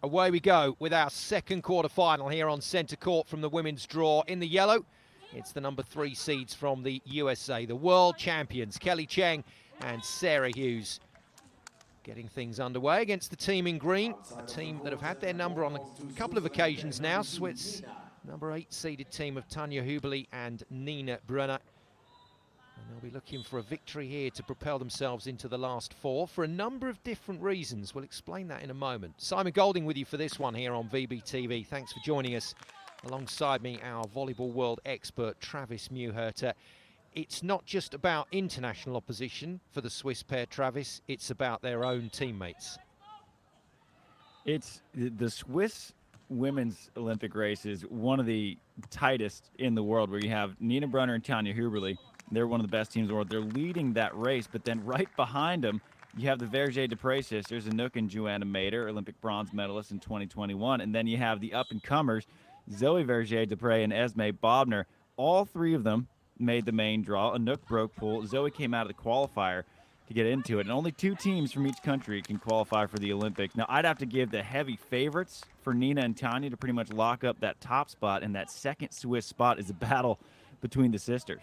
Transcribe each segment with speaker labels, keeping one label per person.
Speaker 1: away we go with our second quarter-final here on centre court from the women's draw. In the yellow, it's the number 3 seeds from the USA, the world champions, Kelly Cheng and Sarah Hughes, getting things underway against the team in green, a team that have had their number on a couple of occasions now. Swiss number 8 seeded team of Tanja Huberli and Nina Brunner. And they'll be looking for a victory here to propel themselves into the last 4 for a number of different reasons. We'll explain that in a moment. Simon Golding with you for this one here on VBTV. Thanks for joining us. Alongside me, our volleyball world expert, Travis Muhurter. It's not just about international opposition for the Swiss pair, Travis. It's about their own teammates.
Speaker 2: It's the Swiss women's Olympic race is one of the tightest in the world, where you have Nina Brunner and Tanja Huberli. They're one of the best teams in the world. They're leading that race, but then right behind them, you have the Verger-Deprez sisters, Anouk and Joanna Mader, Olympic bronze medalists in 2021. And then you have the up-and-comers, Zoe Verger-Deprez and Esme Bobner. All 3 of them made the main draw. Anouk broke pool. Zoe came out of the qualifier to get into it. And only 2 teams from each country can qualify for the Olympics. Now, I'd have to give the heavy favorites for Nina and Tanja to pretty much lock up that top spot, and that second Swiss spot is a battle between the sisters.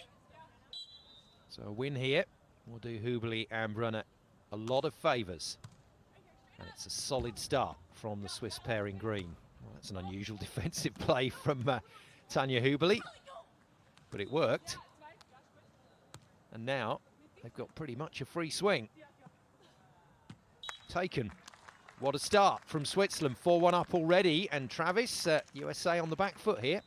Speaker 1: So a win here will do Huberli and Brunner a lot of favours. And it's a solid start from the Swiss pair in green. Well, that's an unusual defensive play from Tanja Huberli, but it worked. And now they've got pretty much a free swing. Taken. What a start from Switzerland. 4-1 up already. And Travis, USA on the back foot here.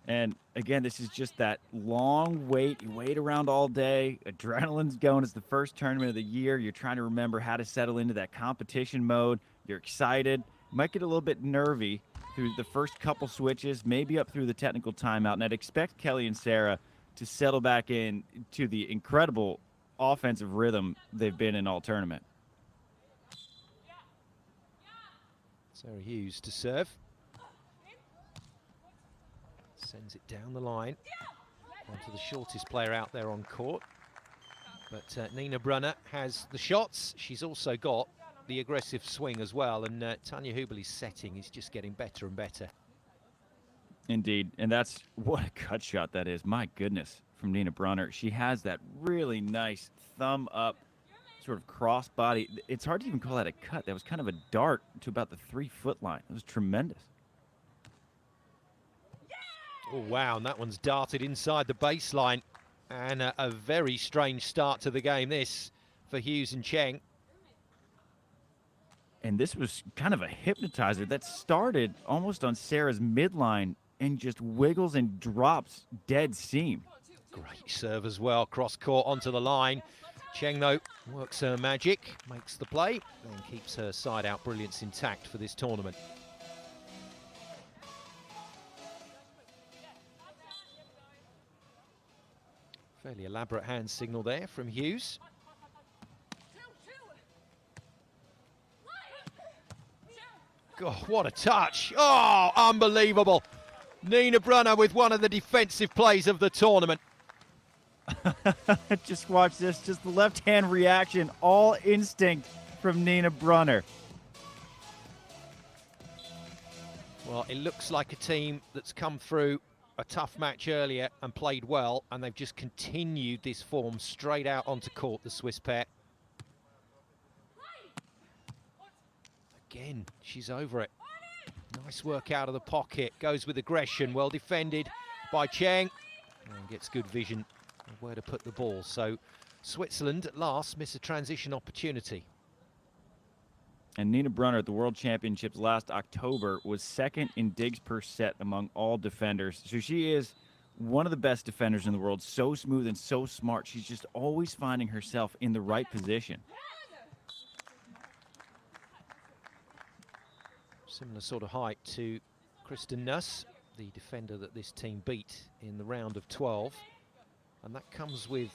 Speaker 2: And again, this is just that long wait. You wait around all day. Adrenaline's going. It's the first tournament of the year. You're trying to remember how to settle into that competition mode. You're excited. You might get a little bit nervy through the first couple switches, maybe up through the technical timeout. And I'd expect Kelly and Sarah to settle back in to the incredible offensive rhythm they've been in all tournament.
Speaker 1: Sarah Hughes to serve. Sends it down the line onto the shortest player out there on court. But Nina Brunner has the shots. She's also got the aggressive swing as well. And Tanja Huberli's setting is just getting better and better.
Speaker 2: Indeed. And that's what a cut shot that is. My goodness, from Nina Brunner. She has that really nice thumb up sort of cross body. It's hard to even call that a cut. That was kind of a dart to about the 3-foot line. It was tremendous.
Speaker 1: Oh, wow, and that one's darted inside the baseline. And a very strange start to the game, this, for Hughes and Cheng.
Speaker 2: And this was kind of a hypnotizer that started almost on Sarah's midline and just wiggles and drops dead seam.
Speaker 1: Great serve as well, cross court onto the line. Cheng, though, works her magic, makes the play, and keeps her side-out brilliance intact for this tournament. Fairly elaborate hand signal there from Hughes. God, what a touch. Oh, unbelievable. Nina Brunner with one of the defensive plays of the tournament.
Speaker 2: Just watch this, just the left-hand reaction, all instinct from Nina Brunner.
Speaker 1: Well, it looks like a team that's come through a tough match earlier and played well, and they've just continued this form straight out onto court, the Swiss pair. Again, she's over it. Nice work out of the pocket, goes with aggression, well defended by Cheng, and gets good vision of where to put the ball. So Switzerland at last miss a transition opportunity.
Speaker 2: And Nina Brunner at the World Championships last October was second in digs per set among all defenders. So she is one of the best defenders in the world, so smooth and so smart. She's just always finding herself in the right position.
Speaker 1: Similar sort of height to Kristen Nuss, the defender that this team beat in the round of 12. And that comes with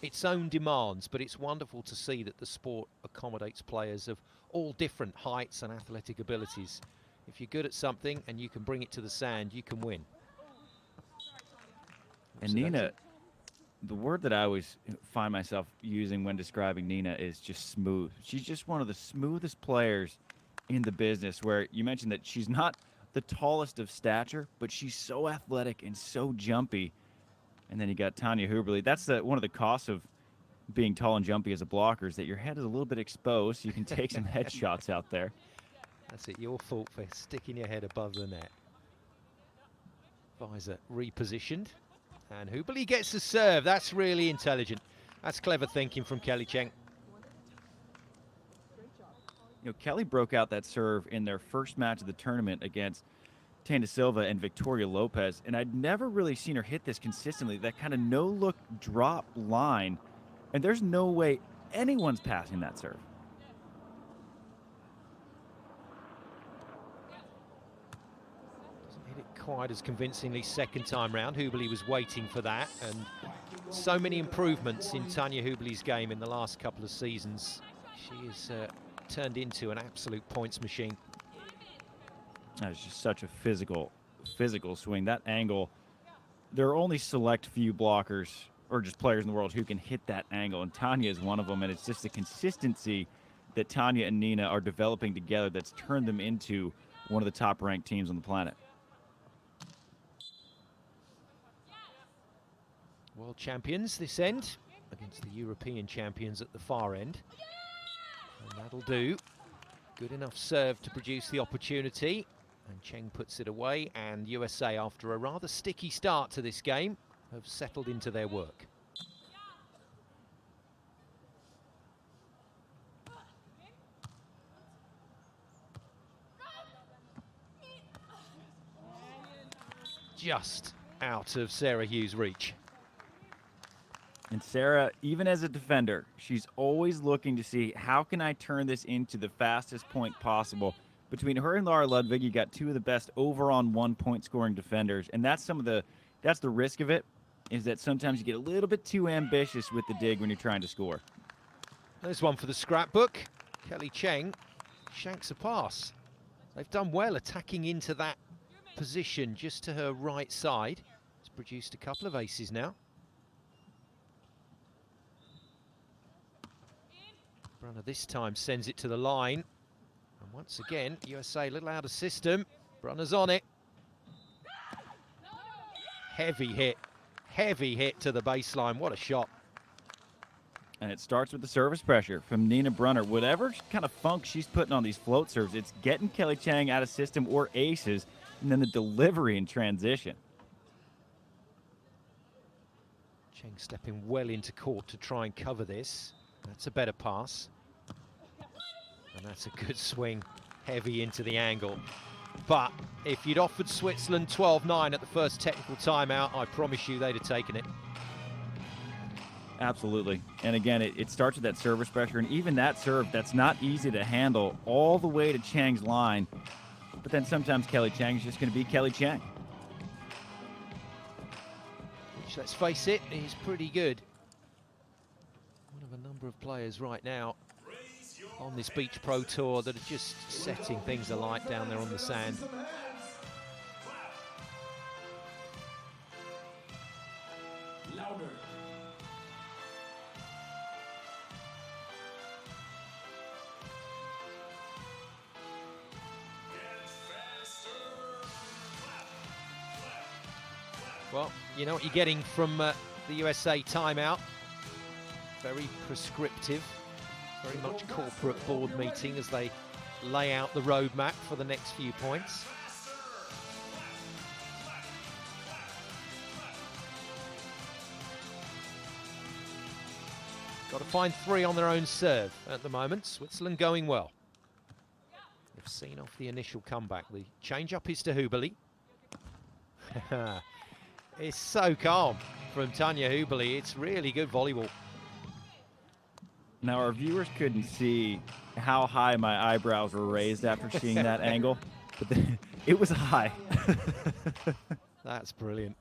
Speaker 1: its own demands, but it's wonderful to see that the sport accommodates players of all different heights and athletic abilities. If you're good at something and you can bring it to the sand, you can win.
Speaker 2: And Nina, the word that I always find myself using when describing Nina is just smooth. She's just one of the smoothest players in the business, where you mentioned that she's not the tallest of stature, but she's so athletic and so jumpy. And then you got Tanja Huberli. That's one of the costs of being tall and jumpy as a blocker, is that your head is a little bit exposed, so you can take some headshots out there.
Speaker 1: That's it, your fault for sticking your head above the net. Visor repositioned, and Huberli gets the serve. That's really intelligent. That's clever thinking from Kelly Cheng.
Speaker 2: You know, Kelly broke out that serve in their first match of the tournament against Tana Silva and Victoria Lopez, and I'd never really seen her hit this consistently, that kind of no-look drop line, and there's no way anyone's passing that serve.
Speaker 1: Doesn't hit it quite as convincingly second time round. Huberli was waiting for that, and so many improvements in Tanja Huberli's game in the last couple of seasons. She is turned into an absolute points machine.
Speaker 2: It's just such a physical swing. That angle, there are only select few blockers or just players in the world who can hit that angle, and Tanja is one of them, and it's just the consistency that Tanja and Nina are developing together that's turned them into one of the top-ranked teams on the planet.
Speaker 1: World champions this end against the European champions at the far end. And that'll do. Good enough serve to produce the opportunity. And Cheng puts it away, and USA, after a rather sticky start to this game, have settled into their work. Just out of Sarah Hughes' reach.
Speaker 2: And Sarah, even as a defender, she's always looking to see, how can I turn this into the fastest point possible? Between her and Lara Ludwig, you got two of the best over-on-one point scoring defenders, and that's that's the risk of it, is that sometimes you get a little bit too ambitious with the dig when you're trying to score.
Speaker 1: There's one for the scrapbook. Kelly Cheng shanks a pass. They've done well attacking into that position just to her right side. It's produced a couple of aces now. Brunner this time sends it to the line. And once again, USA a little out of system. Brunner's on it. Heavy hit to the baseline. What a shot.
Speaker 2: And it starts with the service pressure from Nina Brunner. Whatever kind of funk she's putting on these float serves, it's getting Kelly Cheng out of system or aces, and then the delivery and transition.
Speaker 1: Cheng stepping well into court to try and cover this. That's a better pass. And that's a good swing, heavy into the angle. But if you'd offered Switzerland 12-9 at the first technical timeout, I promise you they'd have taken it.
Speaker 2: Absolutely. And again, it starts with that service pressure, and even that serve, that's not easy to handle all the way to Cheng's line. But then sometimes Kelly Cheng is just going to be Kelly Cheng.
Speaker 1: Which, let's face it, is pretty good. One of a number of players right now on this Beach Pro Tour that are just setting things alight down there on the sand.
Speaker 3: Louder.
Speaker 1: Well, you know what you're getting from the USA timeout. Very prescriptive, very much corporate board meeting as they lay out the roadmap for the next few points. Got to find three on their own serve at the moment. Switzerland going well. They've seen off the initial comeback. The change-up is to Huberli. It's so calm from Tanja Huberli. It's really good volleyball.
Speaker 2: Now, our viewers couldn't see how high my eyebrows were raised after seeing that angle, but it was high.
Speaker 1: That's brilliant.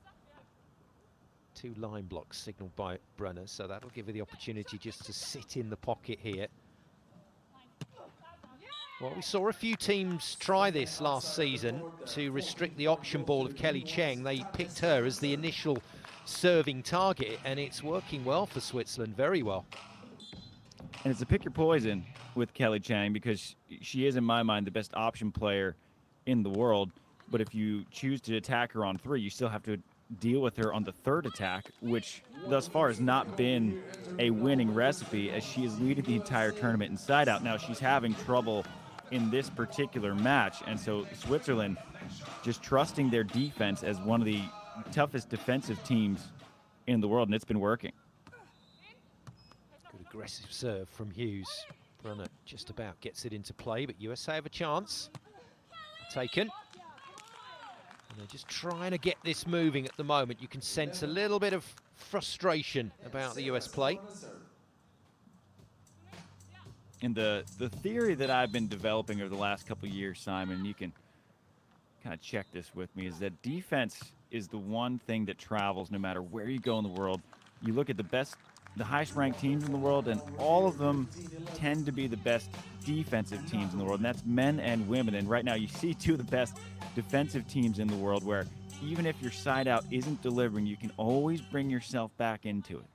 Speaker 1: Two line blocks signaled by Brunner, so that'll give her the opportunity just to sit in the pocket here. Well, we saw a few teams try this last season to restrict the option ball of Kelly Cheng. They picked her as the initial serving target, and it's working well for Switzerland, very well.
Speaker 2: And it's a pick your poison with Kelly Cheng because she is, in my mind, the best option player in the world. But if you choose to attack her on 3, you still have to deal with her on the 3rd attack, which thus far has not been a winning recipe as she is leading the entire tournament inside out. Now she's having trouble in this particular match, and so Switzerland just trusting their defense as one of the toughest defensive teams in the world, and it's been working.
Speaker 1: Good aggressive serve from Hughes. Brunner just about gets it into play, but USA have a chance. Taken. And they're just trying to get this moving at the moment. You can sense a little bit of frustration about the US play.
Speaker 2: And the theory that I've been developing over the last couple of years, Simon, you can kind of check this with me, is that defense is the one thing that travels no matter where you go in the world. You look at the highest ranked teams in the world, and all of them tend to be the best defensive teams in the world, and that's men and women. And right now you see 2 of the best defensive teams in the world where even if your side out isn't delivering, you can always bring yourself back into it.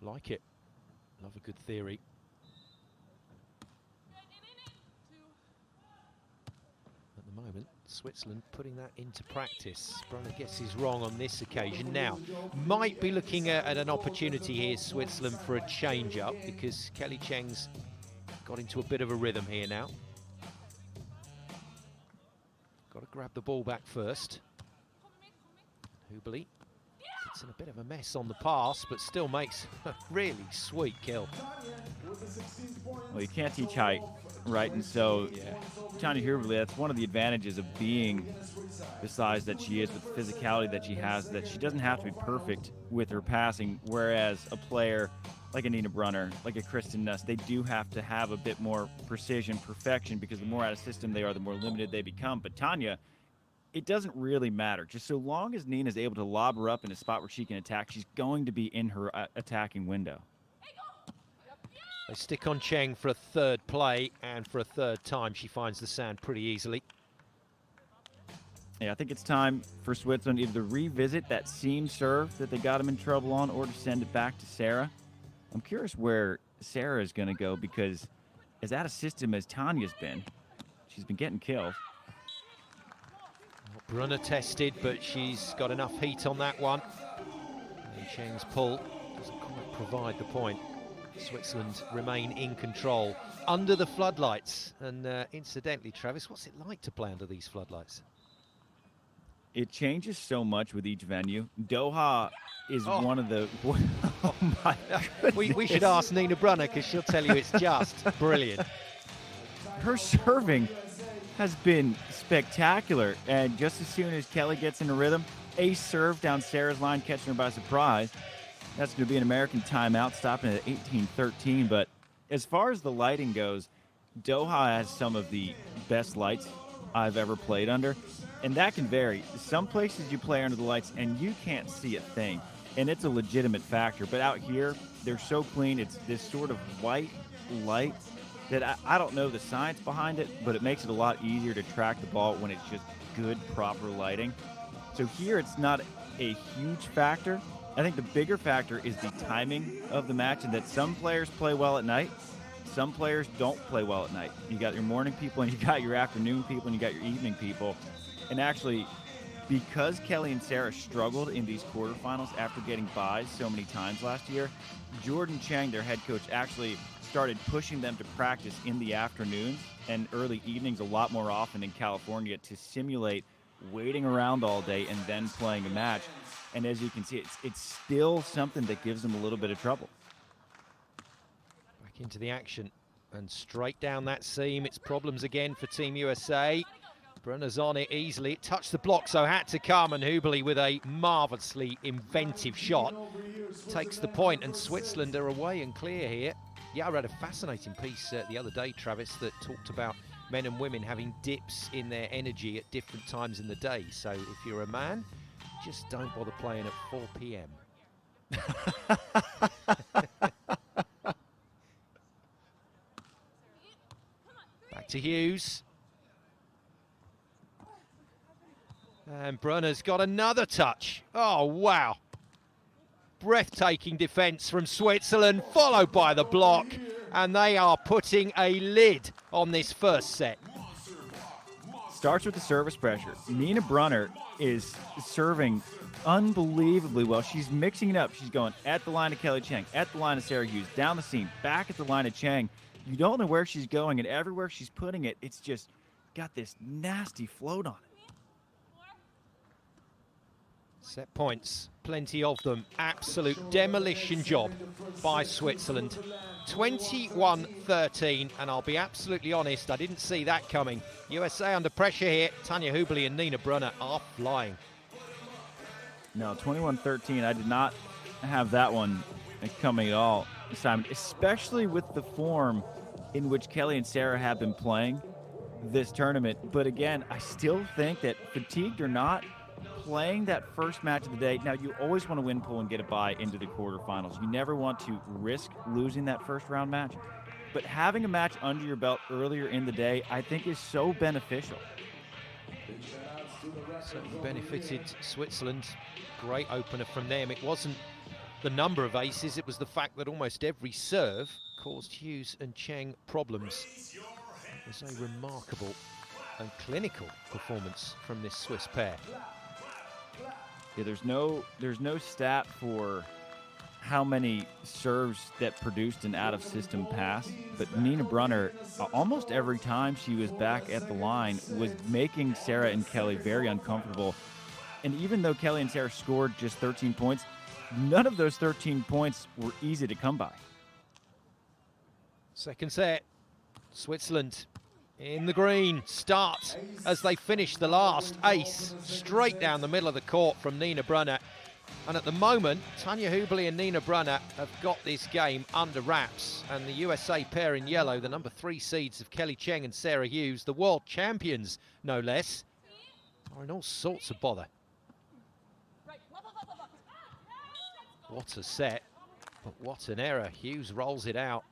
Speaker 1: Like it. Love a good theory. At the moment, Switzerland putting that into practice. Brunner guesses wrong on this occasion. Now, might be looking at an opportunity here, Switzerland, for a change-up because Kelly Cheng's got into a bit of a rhythm here now. Got to grab the ball back first. Huberli gets in a bit of a mess on the pass, but still makes a really sweet kill.
Speaker 2: Well, you can't teach height, right? And so Tanya Huberli, that's one of the advantages of being the size that she is, with the physicality that she has, that she doesn't have to be perfect with her passing, whereas a player like a Nina Brunner, like a Kristen Nuss, they do have to have a bit more precision, perfection, because the more out of system they are, the more limited they become. But Tanya, it doesn't really matter. Just so long as Nina's able to lob her up in a spot where she can attack, she's going to be in her attacking window.
Speaker 1: They stick on Cheng for a 3rd play, and for a 3rd time she finds the sand pretty easily.
Speaker 2: Yeah, I think it's time for Switzerland either to revisit that seam serve that they got him in trouble on, or to send it back to Sarah. I'm curious where Sarah is going to go, because as out of system as Tanya's been, she's been getting kills.
Speaker 1: Well, Brunner tested, but she's got enough heat on that one. And Cheng's pull doesn't quite provide the point. Switzerland remain in control under the floodlights. And incidentally, Travis, what's it like to play under these floodlights?
Speaker 2: It changes so much with each venue. Doha is one of the... Oh my
Speaker 1: we should ask Nina Brunner, because she'll tell you it's just brilliant.
Speaker 2: Her serving has been spectacular. And just as soon as Kelly gets in a rhythm, ace serve down Sarah's line, catching her by surprise. That's going to be an American timeout, stopping at 18-13. But as far as the lighting goes, Doha has some of the best lights I've ever played under. And that can vary. Some places you play under the lights and you can't see a thing. And it's a legitimate factor. But out here, they're so clean. It's this sort of white light that I don't know the science behind it, but it makes it a lot easier to track the ball when it's just good, proper lighting. So here it's not a huge factor. I think the bigger factor is the timing of the match, and that some players play well at night, some players don't play well at night. You got your morning people, and you got your afternoon people, and you got your evening people. And actually, because Kelly and Sarah struggled in these quarterfinals after getting byes so many times last year, Jordan Cheng, their head coach, actually started pushing them to practice in the afternoons and early evenings a lot more often in California to simulate waiting around all day and then playing a match. And as you can see, it's still something that gives them a little bit of trouble.
Speaker 1: Back into the action and straight down that seam. It's problems again for Team USA. Brunner's on it easily. It touched the block, so had to come, and Huberli with a marvellously inventive shot takes the point, and Switzerland are away and clear here. Yeah, I read a fascinating piece the other day, Travis, that talked about men and women having dips in their energy at different times in the day. So if you're a man, just don't bother playing at 4 p.m. Back to Hughes. And Brunner's got another touch. Oh, wow. Breathtaking defence from Switzerland, followed by the block, and they are putting a lid on this first set.
Speaker 2: Starts with the service pressure. Nina Brunner is serving unbelievably well. She's mixing it up. She's going at the line of Kelly Cheng, at the line of Sarah Hughes, down the seam, back at the line of Cheng. You don't know where she's going, and everywhere she's putting it, it's just got this nasty float on it.
Speaker 1: Set points, plenty of them. Absolute demolition job by Switzerland. 21-13, and I'll be absolutely honest, I didn't see that coming. USA under pressure here. Tanja Huberli and Nina Brunner are flying.
Speaker 2: No, 21-13, I did not have that one coming at all, Simon, especially with the form in which Kelly and Sarah have been playing this tournament. But again, I still think that, fatigued or not, playing that first match of the day, now you always want to win pool and get a bye into the quarterfinals. You never want to risk losing that first round match. But having a match under your belt earlier in the day, I think is so beneficial.
Speaker 1: Certainly benefited Switzerland. Great opener from them. It wasn't the number of aces, it was the fact that almost every serve caused Hughes and Cheng problems. It was a remarkable and clinical performance from this Swiss pair.
Speaker 2: Yeah, there's no stat for how many serves that produced an out-of-system pass, but Nina Brunner, almost every time she was back at the line, was making Sarah and Kelly very uncomfortable. And even though Kelly and Sarah scored just 13 points, none of those 13 points were easy to come by.
Speaker 1: Second set, Switzerland in the green. Start as they finish the last ace straight down the middle of the court from Nina Brunner. And at the moment, Tanja Huberli and Nina Brunner have got this game under wraps. And the USA pair in yellow, the number 3 seeds of Kelly Cheng and Sarah Hughes, the world champions, no less, are in all sorts of bother. What a set, but what an error. Hughes rolls it out.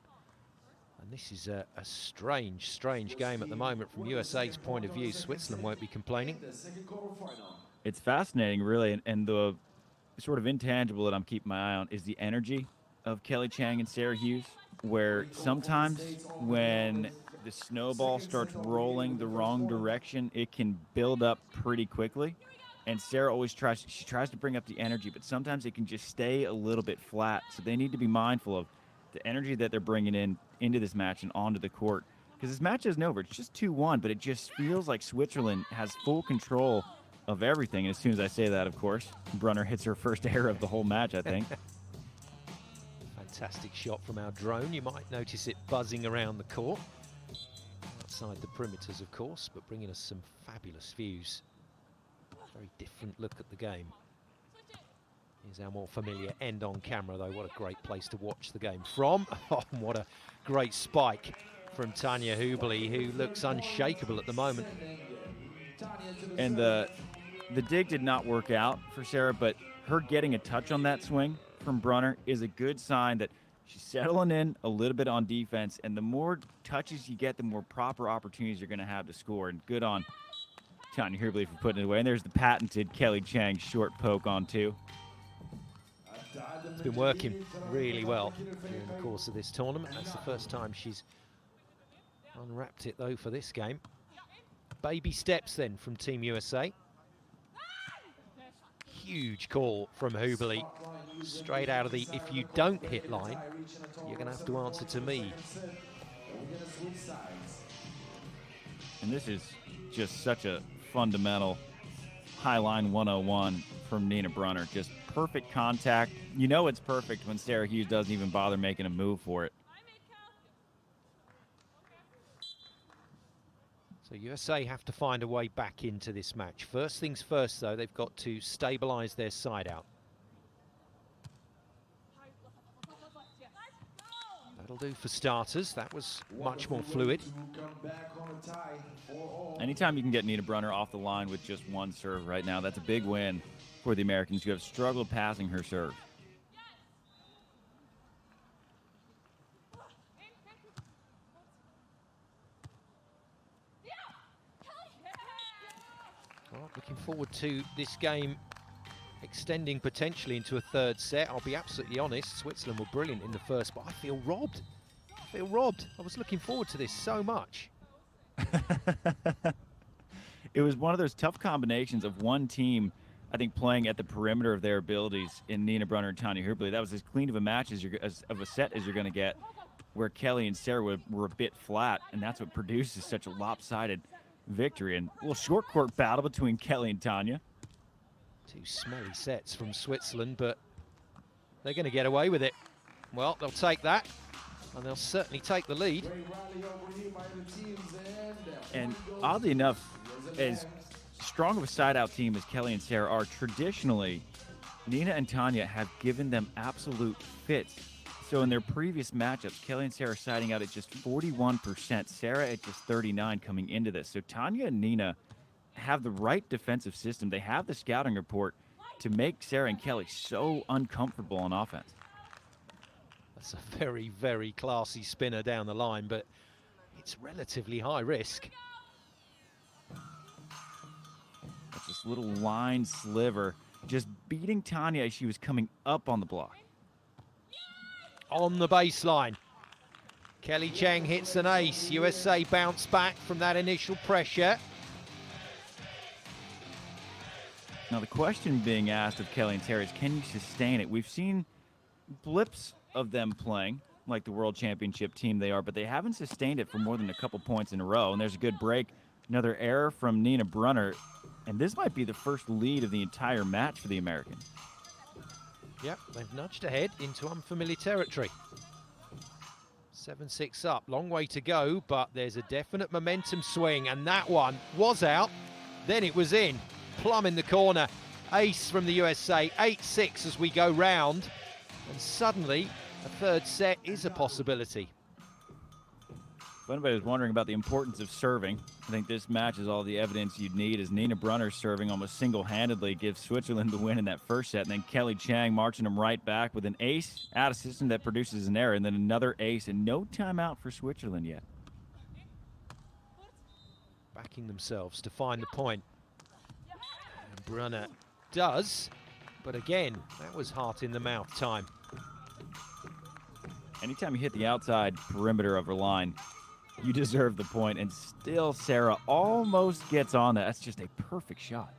Speaker 1: And this is a strange, strange game at the moment from USA's point of view. Switzerland won't be complaining.
Speaker 2: It's fascinating, really, and the sort of intangible that I'm keeping my eye on is the energy of Kelly Cheng and Sarah Hughes, where sometimes when the snowball starts rolling the wrong direction, it can build up pretty quickly. And Sarah always tries to bring up the energy, but sometimes it can just stay a little bit flat. So they need to be mindful of the energy that they're bringing into this match and onto the court. Because this match isn't over. It's just 2-1, but it just feels like Switzerland has full control of everything. And as soon as I say that, of course, Brunner hits her first error of the whole match, I think.
Speaker 1: Fantastic shot from our drone. You might notice it buzzing around the court. Outside the perimeters, of course, but bringing us some fabulous views. Very different look at the game. Here's our more familiar end on camera, though. What a great place to watch the game from. Oh, what a great spike from Tanja Huberli, who looks unshakable at the moment.
Speaker 2: And the dig did not work out for Sarah, but her getting a touch on that swing from Brunner is a good sign that she's settling in a little bit on defense, and the more touches you get, the more proper opportunities you're going to have to score. And good on Tanja Huberli for putting it away. And there's the patented Kelly Cheng short poke on 2.
Speaker 1: It's been working really well during the course of this tournament. That's the first time she's unwrapped it, though, for this game. Baby steps then from Team USA. Huge call from Huberli, straight out of the "if you don't hit" line, you're going to have to answer to me.
Speaker 2: And this is just such a fundamental high line 101 from Nina Brunner. Just perfect contact. You know it's perfect when Sarah Hughes doesn't even bother making a move for it.
Speaker 1: So USA have to find a way back into this match. First things first, though, they've got to stabilise their side out. That'll do for starters. That was much more fluid.
Speaker 2: Anytime you can get Nina Brunner off the line with just one serve right now, that's a big win for the Americans who have struggled passing her serve.
Speaker 1: Well, looking forward to this game extending potentially into a third set. I'll be absolutely honest, Switzerland were brilliant in the first, but I feel robbed. I feel robbed. I was looking forward to this so much.
Speaker 2: It was one of those tough combinations of one team, I think, playing at the perimeter of their abilities in Nina Brunner and Tanja Huberli. That was as clean of a match of a set as you're going to get, where Kelly and Sarah were a bit flat, and that's what produces such a lopsided victory. And a little short court battle between Kelly and Tanja.
Speaker 1: Two smelly sets from Switzerland, but they're going to get away with it. Well, they'll take that, and they'll certainly take the lead.
Speaker 2: And oddly enough, as strong of a side-out team as Kelly and Sarah are, traditionally, Nina and Tanja have given them absolute fits. So in their previous matchups, Kelly and Sarah siding out at just 41%, Sarah at just 39% coming into this. So Tanja and Nina have the right defensive system. They have the scouting report to make Sarah and Kelly so uncomfortable on offense.
Speaker 1: That's a very, very classy spinner down the line, but it's relatively high risk.
Speaker 2: That's this little line sliver, just beating Tanja as she was coming up on the block.
Speaker 1: On the baseline, Kelly Cheng hits an ace. USA bounce back from that initial pressure.
Speaker 2: Now the question being asked of Kelly and Sarah is, can you sustain it? We've seen blips of them playing like the World Championship team they are, but they haven't sustained it for more than a couple points in a row. And there's a good break. Another error from Nina Brunner. And this might be the first lead of the entire match for the Americans.
Speaker 1: Yep, they've nudged ahead into unfamiliar territory. 7-6 up, long way to go, but there's a definite momentum swing, and that one was out, then it was in. Plum in the corner, ace from the USA, 8-6 as we go round, and suddenly a third set is a possibility.
Speaker 2: If anybody was wondering about the importance of serving, I think this match is all the evidence you'd need, as Nina Brunner serving almost single-handedly gives Switzerland the win in that first set, and then Kelly Cheng marching them right back with an ace out of system that produces an error, and then another ace, and no timeout for Switzerland yet.
Speaker 1: Backing themselves to find the point. And Brunner does, but again, that was heart in the mouth time.
Speaker 2: Anytime you hit the outside perimeter of her line, you deserve the point, and still Sarah almost gets on that. That's just a perfect shot.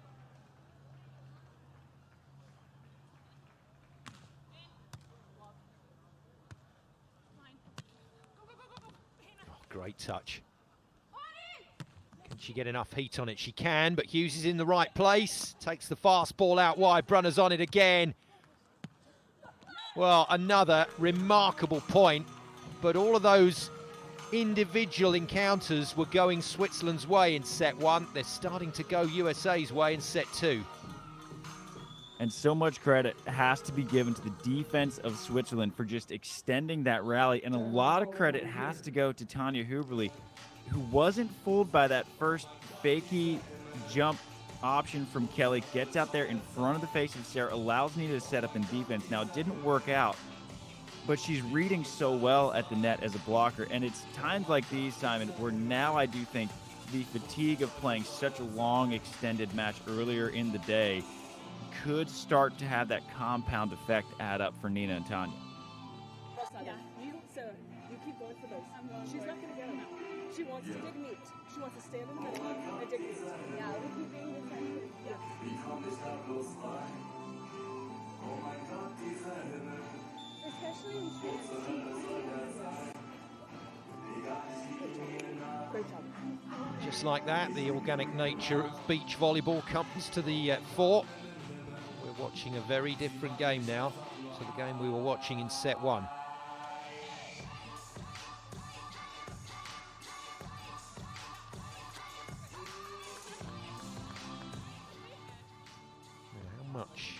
Speaker 1: Oh, great touch. Can she get enough heat on it? She can, but Hughes is in the right place. Takes the fast ball out wide. Brunner's on it again. Well, another remarkable point, but all of those individual encounters were going Switzerland's way in set one. They're starting to go USA's way in set two.
Speaker 2: And so much credit has to be given to the defense of Switzerland for just extending that rally. And a lot of credit has to go to Tanja Huberli, who wasn't fooled by that first fakey jump option from Kelly. Gets out there in front of the face of Sarah, allows Nina to set up in defense. Now, it didn't work out, but she's reading so well at the net as a blocker. And it's times like these, Simon, where now I do think the fatigue of playing such a long, extended match earlier in the day could start to have that compound effect add up for Nina and Tanja.
Speaker 4: Yeah, Sarah, you keep going for those. She's not going to get them. She wants to dig meat. She wants to stand in the middle and dig meat. Yeah, we keep being defensive. Especially in Great job.
Speaker 1: Just like that, the organic nature of beach volleyball comes to the fore. We're watching a very different game now to the game we were watching in set one. How much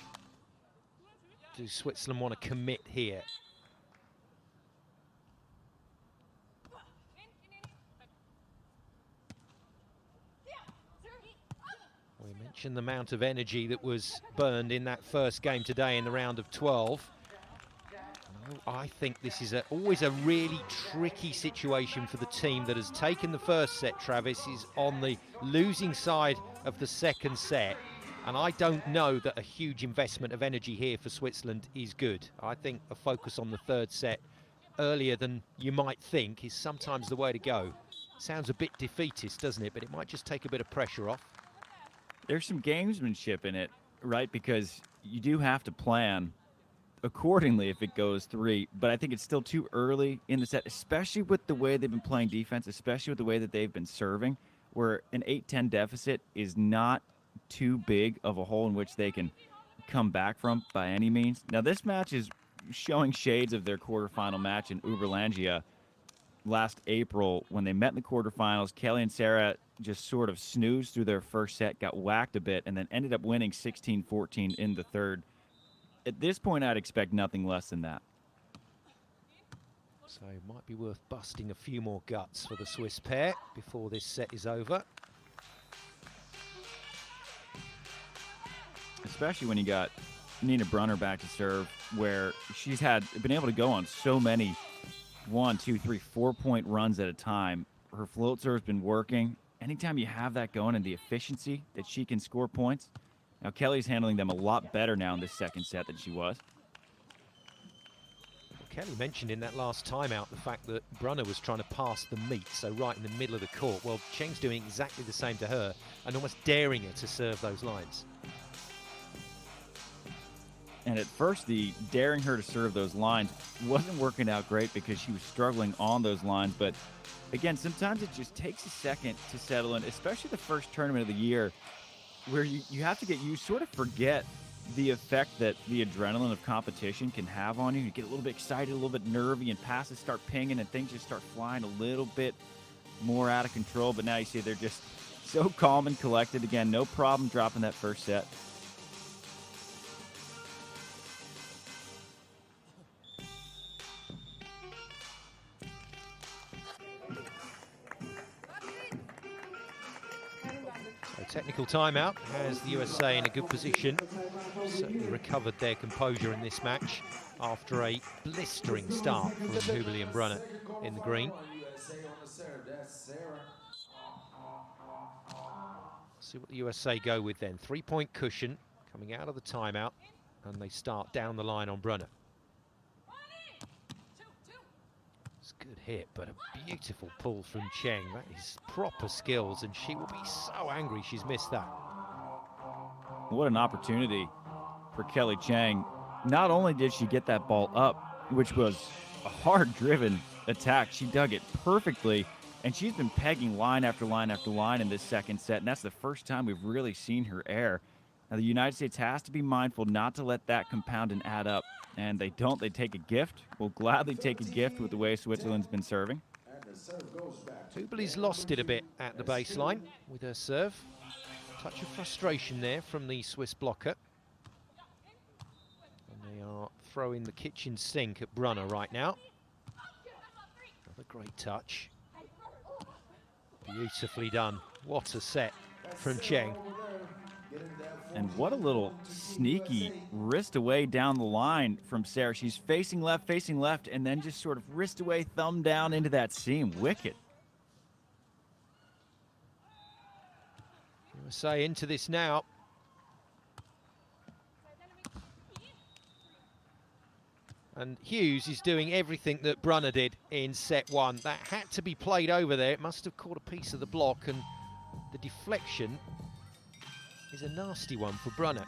Speaker 1: do Switzerland want to commit here? We mentioned the amount of energy that was burned in that first game today in the round of 12. I think this is always a really tricky situation for the team that has taken the first set, Travis, is on the losing side of the second set. And I don't know that a huge investment of energy here for Switzerland is good. I think a focus on the third set earlier than you might think is sometimes the way to go. Sounds a bit defeatist, doesn't it? But it might just take a bit of pressure off.
Speaker 2: There's some gamesmanship in it, right? Because you do have to plan accordingly if it goes 3, but I think it's still too early in the set, especially with the way they've been playing defense, especially with the way that they've been serving, where an 8-10 deficit is not too big of a hole in which they can come back from by any means. Now, this match is showing shades of their quarterfinal match in Huberli last April when they met in the quarterfinals. Kelly and Sarah just sort of snoozed through their first set, got whacked a bit, and then ended up winning 16-14 in the third. At this point, I'd expect nothing less than that.
Speaker 1: So it might be worth busting a few more guts for the Swiss pair before this set is over.
Speaker 2: Especially when you got Nina Brunner back to serve, where she's been able to go on so many 1, 2, 3, 4-point runs at a time. Her float serve's been working. Anytime you have that going and the efficiency that she can score points. Now, Kelly's handling them a lot better now in this second set than she was.
Speaker 1: Well, Kelly mentioned in that last timeout the fact that Brunner was trying to pass the meat, so right in the middle of the court. Well, Cheng's doing exactly the same to her and almost daring her to serve those lines.
Speaker 2: And at first, the daring her to serve those lines wasn't working out great because she was struggling on those lines. But again, sometimes it just takes a second to settle in, especially the first tournament of the year, where you have to you sort of forget the effect that the adrenaline of competition can have on you. You get a little bit excited, a little bit nervy, and passes start pinging, and things just start flying a little bit more out of control. But now you see they're just so calm and collected. Again, no problem dropping that first set.
Speaker 1: Technical timeout has the USA in a good position. Certainly recovered their composure in this match after a blistering start from Huberli and Brunner in the green. See what the USA go with then. 3-point cushion coming out of the timeout, and they start down the line on Brunner. It's a good hit, but a beautiful pull from Cheng. That is proper skills, and she will be so angry she's missed that.
Speaker 2: What an opportunity for Kelly Cheng. Not only did she get that ball up, which was a hard-driven attack, she dug it perfectly, and she's been pegging line after line after line in this second set, and that's the first time we've really seen her err. Now, the United States has to be mindful not to let that compound and add up, and they don't. They take a gift. We'll gladly take a gift with the way Switzerland's been serving.
Speaker 1: Huberli's lost it a bit at the baseline with her serve. Touch of frustration there from the Swiss blocker. And they are throwing the kitchen sink at Brunner right now. Another great touch. Beautifully done. What a set from Cheng.
Speaker 2: And what a little sneaky wrist away down the line from Sarah. She's facing left, and then just sort of wrist away, thumb down into that seam. Wicked.
Speaker 1: USA into this now. And Hughes is doing everything that Brunner did in set 1. That had to be played over there. It must have caught a piece of the block, and the deflection is a nasty one for Brunner.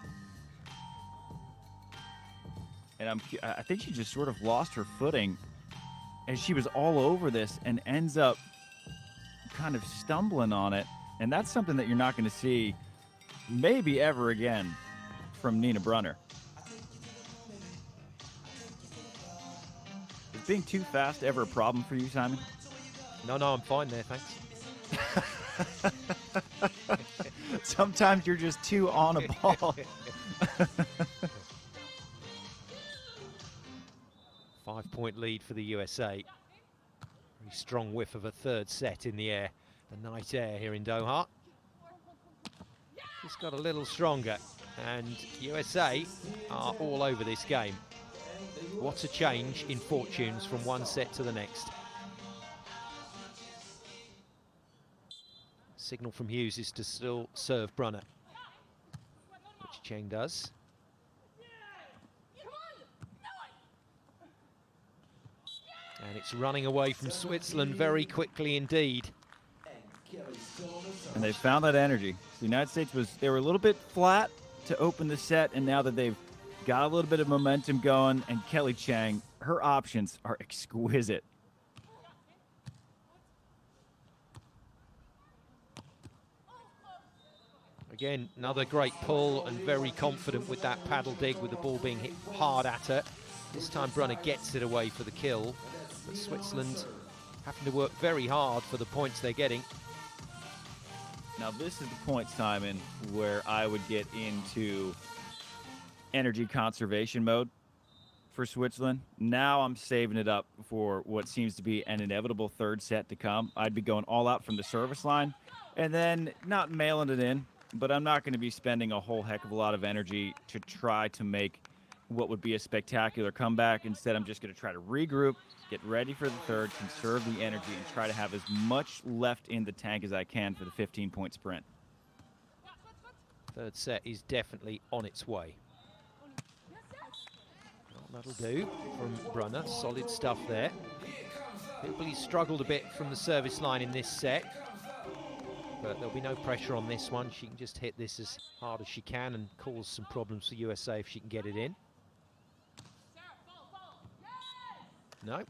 Speaker 2: And I think she just sort of lost her footing as she was all over this and ends up kind of stumbling on it. And that's something that you're not going to see maybe ever again from Nina Brunner. Is being too fast ever a problem for you, Simon?
Speaker 1: No, I'm fine there, thanks.
Speaker 2: Sometimes you're just too on a ball.
Speaker 1: 5-point lead for the USA. Very strong whiff of a third set in the air. The night air here in Doha. Just got a little stronger, and USA are all over this game. What a change in fortunes from one set to the next. Signal from Hughes is to still serve Brunner. Cheng does. And it's running away from Switzerland very quickly indeed.
Speaker 2: And they found that energy. The United States they were a little bit flat to open the set, and now that they've got a little bit of momentum going, and Kelly Cheng, her options are exquisite.
Speaker 1: Again, another great pull and very confident with that paddle dig with the ball being hit hard at her. This time Brunner gets it away for the kill, but Switzerland having to work very hard for the points they're getting.
Speaker 2: Now this is the point, Simon, where I would get into energy conservation mode for Switzerland. Now I'm saving it up for what seems to be an inevitable third set to come. I'd be going all out from the service line and then not mailing it in, but I'm not going to be spending a whole heck of a lot of energy to try to make what would be a spectacular comeback. Instead, I'm just going to try to regroup, get ready for the third, conserve the energy, and try to have as much left in the tank as I can for the 15-point sprint.
Speaker 1: Third set is definitely on its way. Well, that'll do from Brunner. Solid stuff there. Huberli struggled a bit from the service line in this set, but there'll be no pressure on this one. She can just hit this as hard as she can and cause some problems for USA if she can get it in. No,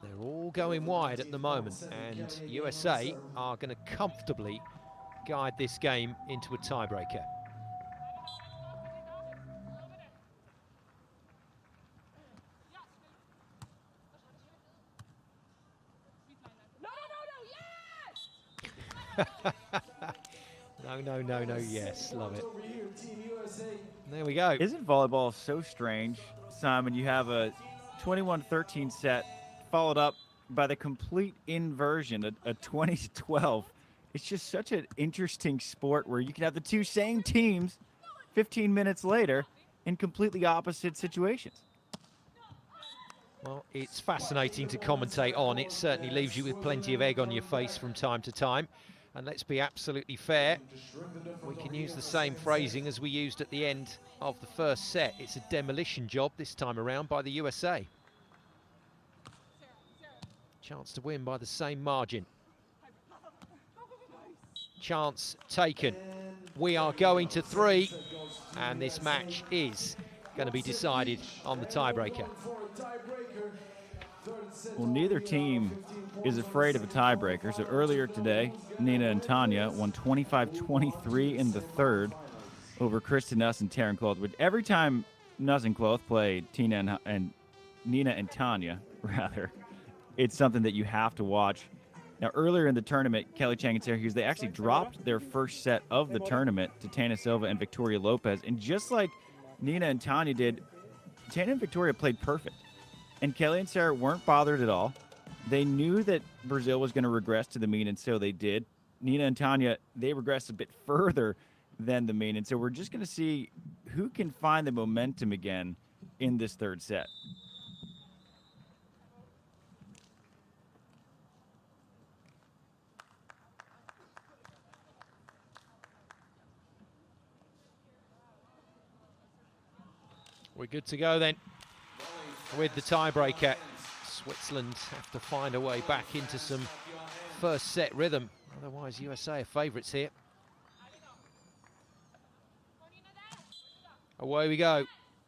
Speaker 1: they're all going wide at the moment, and USA are going to comfortably guide this game into a tiebreaker. No, yes, love it. There we go.
Speaker 2: Isn't volleyball so strange, Simon? You have a 21-13 set followed up by the complete inversion, a 20-12. It's just such an interesting sport where you can have the two same teams 15 minutes later in completely opposite situations.
Speaker 1: Well, it's fascinating to commentate on. It certainly leaves you with plenty of egg on your face from time to time. And let's be absolutely fair, we can use the same phrasing as we used at the end of the first set. It's a demolition job this time around by the USA. Chance to win by the same margin. Chance taken. We are going to 3, and this match is going to be decided on the tiebreaker.
Speaker 2: Well, neither team is afraid of a tiebreaker. So earlier today, Nina and Tanya won 25-23 in the third over Kristen Nuss and Taryn Clothwood. Every time Nuss and Cloth play Nina and Tanya, rather, it's something that you have to watch. Now, earlier in the tournament, Kelly Cheng and Sarah Hughes, they actually dropped their first set of the tournament to Tana Silva and Victoria Lopez. And just like Nina and Tanya did, Tana and Victoria played perfect. And Kelly and Sarah weren't bothered at all. They knew that Brazil was going to regress to the mean, and so they did. Nina and Tanya, they regressed a bit further than the mean. And so we're just going to see who can find the momentum again in this third set.
Speaker 1: We're good to go then with the tiebreaker. Switzerland have to find a way back into some first set rhythm. Otherwise, USA are favourites here. Away we go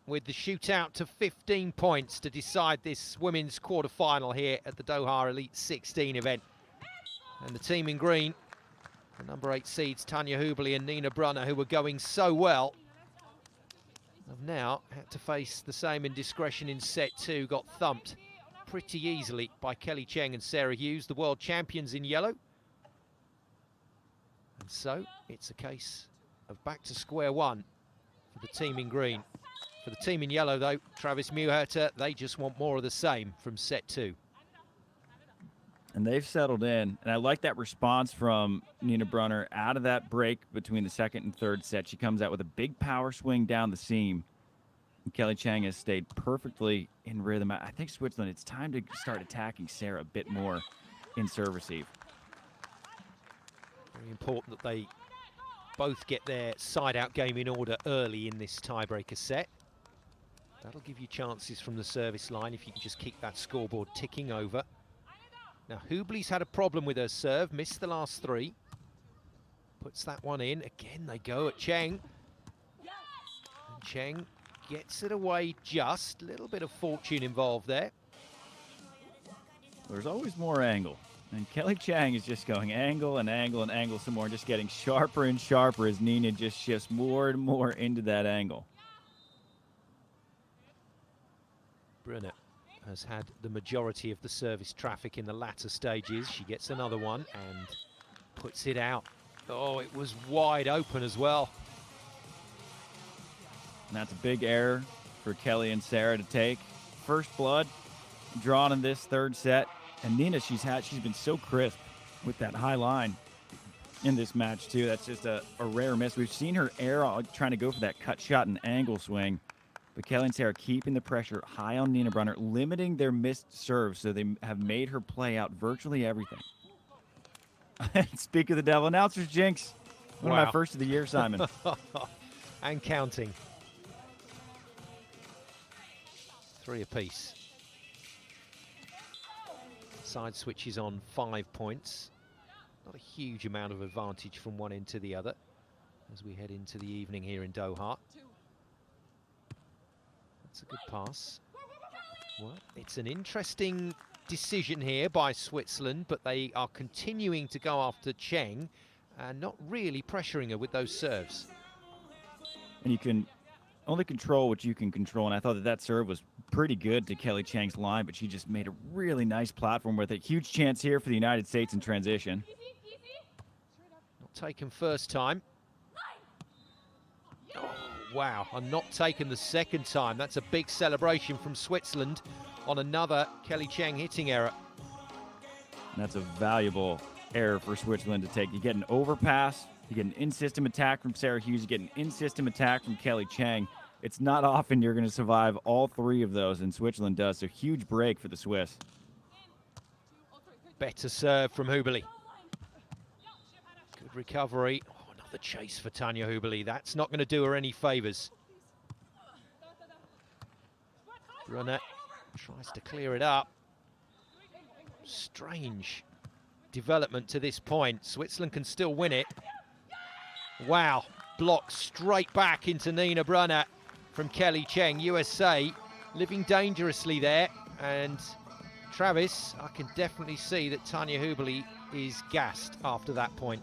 Speaker 1: with the shootout to 15 points to decide this women's quarter-final here at the Doha Elite 16 event. And the team in green, the number 8 seeds Tanya Huberli and Nina Brunner, who were going so well, have now had to face the same indiscretion in set 2, got thumped pretty easily by Kelly Cheng and Sarah Hughes, the world champions in yellow. And so it's a case of back to square one for the team in green. For the team in yellow, though, Travis Muherter, they just want more of the same from set 2.
Speaker 2: And they've settled in. And I like that response from Nina Brunner out of that break between the second and third set. She comes out with a big power swing down the seam. And Kelly Cheng has stayed perfectly in rhythm. I think Switzerland, it's time to start attacking Sarah a bit more in serve receive.
Speaker 1: Very important that they both get their side-out game in order early in this tiebreaker set. That'll give you chances from the service line if you can just keep that scoreboard ticking over. Now, Huberli's had a problem with her serve, missed the last 3. Puts that one in. Again, they go at Cheng. And Cheng gets it away just. A little bit of fortune involved there.
Speaker 2: There's always more angle. And Kelly Cheng is just going angle and angle and angle some more, just getting sharper and sharper as Nina just shifts more and more into that angle.
Speaker 1: Brunner has had the majority of the service traffic in the latter stages. She gets another one and puts it out. Oh, it was wide open as well.
Speaker 2: And that's a big error for Kelly and Sarah to take. First blood drawn in this third set. And Nina, she's been so crisp with that high line in this match too. That's just a rare miss. We've seen her err trying to go for that cut shot and angle swing. But Kelly and Sarah keeping the pressure high on Nina Brunner, limiting their missed serves, so they have made her play out virtually everything. Speak of the devil, announcer's jinx. One of my first of the year, Simon.
Speaker 1: And counting. 3 apiece. Side switches on 5 points. Not a huge amount of advantage from one end to the other as we head into the evening here in Doha. That's a good pass. Well, it's an interesting decision here by Switzerland, but they are continuing to go after Cheng and not really pressuring her with those serves.
Speaker 2: And you can only control what you can control, and I thought that serve was pretty good to Kelly Cheng's line, but she just made a really nice platform with a huge chance here for the United States in transition.
Speaker 1: Not taken first time. Oh, wow, and not taken the second time. That's a big celebration from Switzerland on another Kelly Cheng hitting error.
Speaker 2: And that's a valuable error for Switzerland to take. You get an overpass, you get an in-system attack from Sarah Hughes, you get an in-system attack from Kelly Cheng. It's not often you're going to survive all 3 of those, and Switzerland does. So huge break for the Swiss.
Speaker 1: Better serve from Huberli. Good recovery. Oh, another chase for Tanja Huberli. That's not going to do her any favours. Brunner tries to clear it up. Strange development to this point. Switzerland can still win it. Wow, blocked straight back into Nina Brunner from Kelly Cheng. USA living dangerously there, and Travis, I can definitely see that Tanja Huberli is gassed after that point.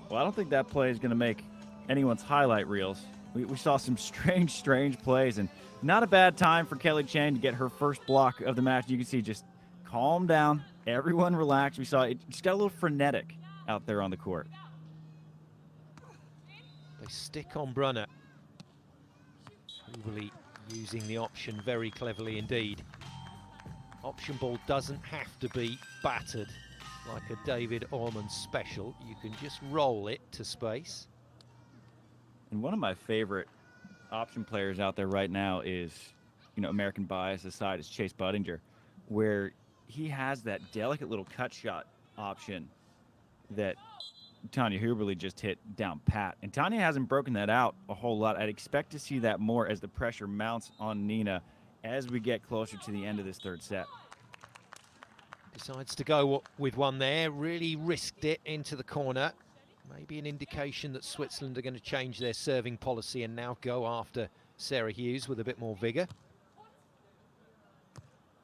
Speaker 2: Well, I don't think that play is going to make anyone's highlight reels. We saw some strange plays, and not a bad time for Kelly Cheng to get her first block of the match. You can see just calm down, everyone relax. We saw it just got a little frenetic out there on the court.
Speaker 1: They stick on Brunner. Huberli using the option very cleverly indeed. Option ball doesn't have to be battered like a David Ormond special. You can just roll it to space.
Speaker 2: And one of my favorite option players out there right now is, American bias aside, is Chase Budinger, where he has that delicate little cut shot option that Tanja Huberli just hit down pat. And Tanja hasn't broken that out a whole lot. I'd expect to see that more as the pressure mounts on Nina as we get closer to the end of this third set.
Speaker 1: Decides to go with one there, really risked it into the corner. Maybe an indication that Switzerland are going to change their serving policy and now go after Sarah Hughes with a bit more vigour.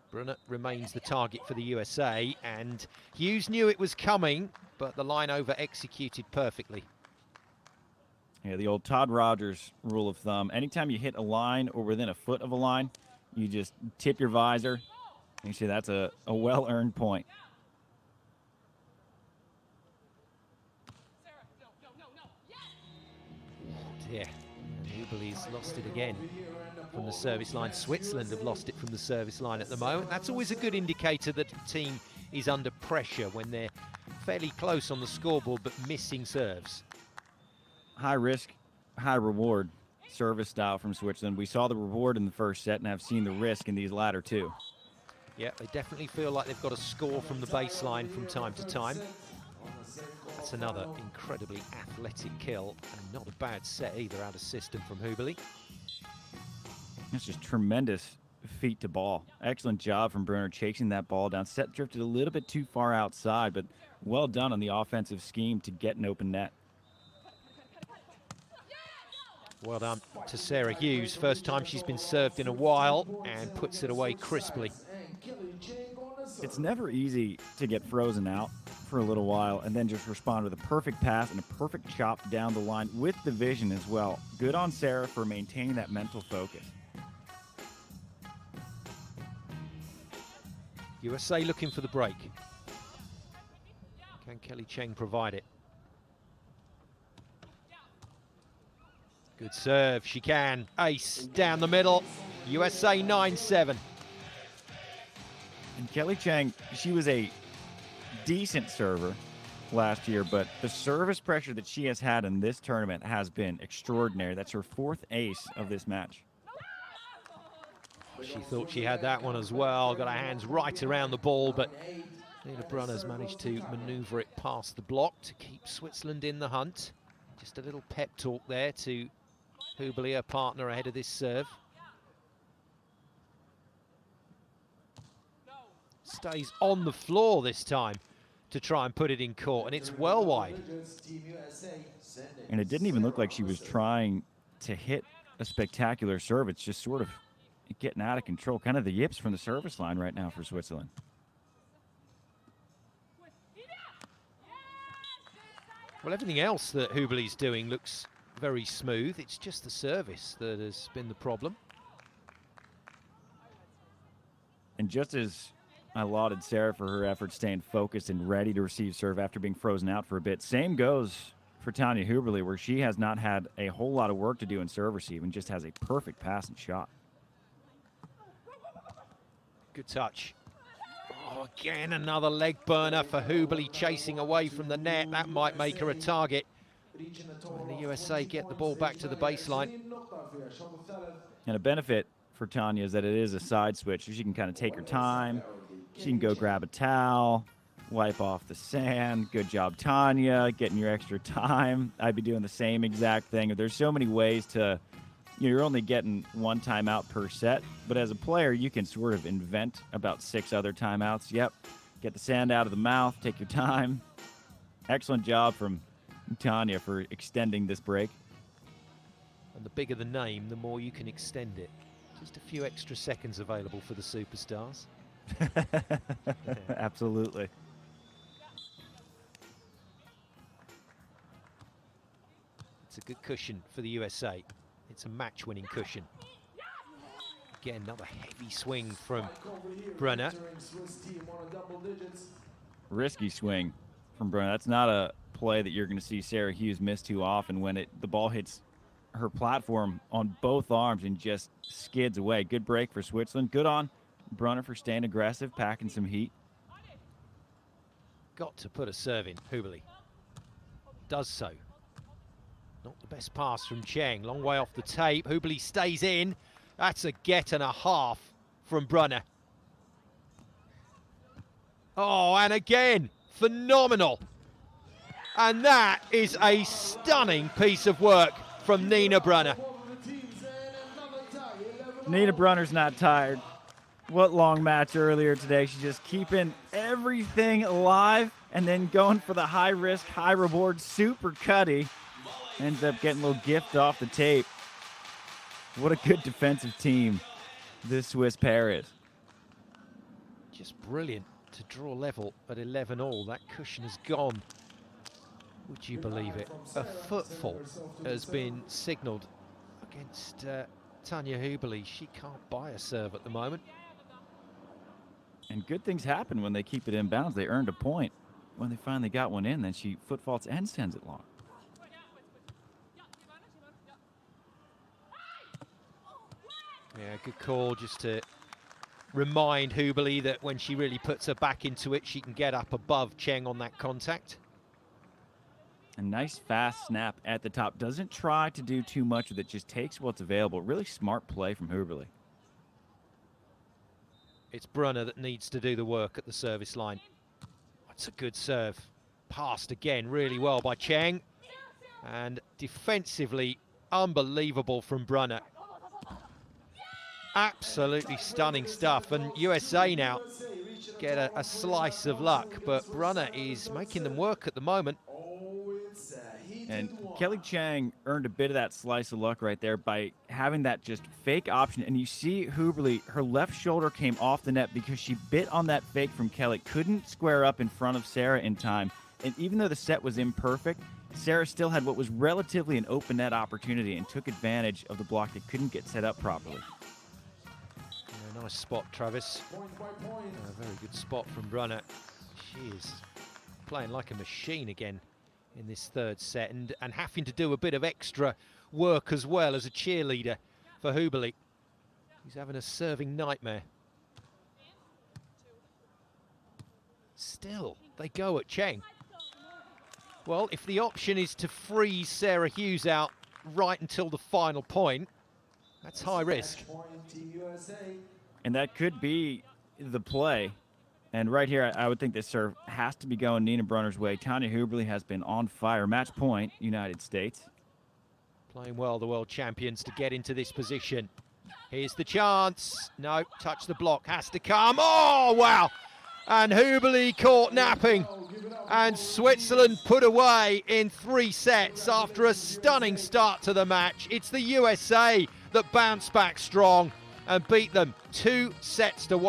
Speaker 1: Brunner remains the target for the USA, and Hughes knew it was coming, but the line over executed perfectly.
Speaker 2: Yeah, the old Todd Rogers rule of thumb. Anytime you hit a line or within a foot of a line, you just tip your visor. You see that's a well-earned point.
Speaker 1: Yeah, Huberli's lost it again from the service line. Switzerland have lost it from the service line at the moment. That's always a good indicator that a team is under pressure when they're fairly close on the scoreboard but missing serves.
Speaker 2: High risk, high reward service style from Switzerland. We saw the reward in the first set and have seen the risk in these latter 2. Yeah,
Speaker 1: they definitely feel like they've got to score from the baseline from time to time. That's That's another incredibly athletic kill, and not a bad set either out of system from Huberli.
Speaker 2: That's just tremendous feet to ball. Excellent job from Brunner chasing that ball down. Set drifted a little bit too far outside, but well done on the offensive scheme to get an open net.
Speaker 1: Well done to Sarah Hughes. First time she's been served in a while, and puts it away crisply.
Speaker 2: It's never easy to get frozen out for a little while and then just respond with a perfect pass and a perfect chop down the line with the vision as well. Good on Sarah for maintaining that mental focus.
Speaker 1: USA looking for the break. Can Kelly Cheng provide it? Good serve, she can. Ace down the middle. USA 9-7.
Speaker 2: And Kelly Cheng, she was a decent server last year, but the service pressure that she has had in this tournament has been extraordinary. That's her 4th ace of this match.
Speaker 1: She thought she had that one as well. Got her hands right around the ball, but Nina Brunner's managed to maneuver it past the block to keep Switzerland in the hunt. Just a little pep talk there to Huberli, her partner, ahead of this serve. Stays on the floor this time to try and put it in court, and it's well wide.
Speaker 2: And it didn't even look like she was trying to hit a spectacular serve. It's just sort of getting out of control. Kind of the yips from the service line right now for Switzerland.
Speaker 1: Well, everything else that Huberli's doing looks very smooth. It's just the service that has been the problem.
Speaker 2: And just as I lauded Sarah for her efforts staying focused and ready to receive serve after being frozen out for a bit, same goes for Tanja Huberli, where she has not had a whole lot of work to do in serve receive and just has a perfect pass and shot.
Speaker 1: Good touch. Oh, again, another leg burner for Huberli, chasing away from the net. That might make her a target when the USA get the ball back to the baseline.
Speaker 2: And a benefit for Tanja is that it is a side switch, so she can kind of take her time. She can go grab a towel, wipe off the sand. Good job, Tanja, getting your extra time. I'd be doing the same exact thing. There's so many ways to, you're only getting one timeout per set, but as a player, you can sort of invent about 6 other timeouts. Yep, get the sand out of the mouth, take your time. Excellent job from Tanja for extending this break.
Speaker 1: And the bigger the name, the more you can extend it. Just a few extra seconds available for the superstars.
Speaker 2: Absolutely.
Speaker 1: It's a good cushion for the USA. It's a match-winning cushion. Again, another heavy swing from Brunner.
Speaker 2: Risky swing from Brunner. That's not a play that you're going to see Sarah Hughes miss too often, when the ball hits her platform on both arms and just skids away. Good break for Switzerland. Good on Brunner for staying aggressive, packing some heat.
Speaker 1: Got to put a serve in. Huberli does so. Not the best pass from Cheng. Long way off the tape. Huberli stays in. That's a get and a half from Brunner. Oh, and again, phenomenal. And that is a stunning piece of work from Nina Brunner.
Speaker 2: Nina Brunner's not tired. What long match earlier today. She's just keeping everything alive and then going for the high risk, high reward super cutty. Ends up getting a little gift off the tape. What a good defensive team this Swiss pair is.
Speaker 1: Just brilliant to draw level at 11-all. That cushion has gone. Would you believe it? A footfall has been signalled against Tanja Huberli. She can't buy a serve at the moment.
Speaker 2: And good things happen when they keep it inbounds. They earned a point. When they finally got one in, then she foot faults and sends it long.
Speaker 1: Yeah, good call, just to remind Huberli that when she really puts her back into it, she can get up above Cheng on that contact.
Speaker 2: A nice fast snap at the top. Doesn't try to do too much with it, just takes what's available. Really smart play from Huberli.
Speaker 1: It's Brunner that needs to do the work at the service line. That's a good serve. passed again really well by Cheng. And defensively, unbelievable from Brunner. Absolutely stunning stuff. And USA now get a slice of luck, but Brunner is making them work at the moment.
Speaker 2: And Kelly Cheng earned a bit of that slice of luck right there by having that just fake option. And you see Huberli, her left shoulder came off the net because she bit on that fake from Kelly. Couldn't square up in front of Sarah in time. And even though the set was imperfect, Sarah still had what was relatively an open net opportunity and took advantage of the block that couldn't get set up properly.
Speaker 1: Yeah, nice spot, Travis. A very good spot from Brunner. She is playing like a machine again in this third set, and having to do a bit of extra work as well as a cheerleader for Huberli. He's having a serving nightmare. Still, they go at Cheng. Well, if the option is to freeze Sarah Hughes out right until the final point, that's high risk.
Speaker 2: And that could be the play. And right here, I would think this serve has to be going Nina Brunner's way. Tanya Huberli has been on fire. Match point, United States.
Speaker 1: Playing well, the world champions, to get into this position. Here's the chance. No, touch the block, has to come. Oh, wow. And Huberli caught napping. And Switzerland put away in 3 sets after a stunning start to the match. It's the USA that bounced back strong and beat them 2 sets to 1.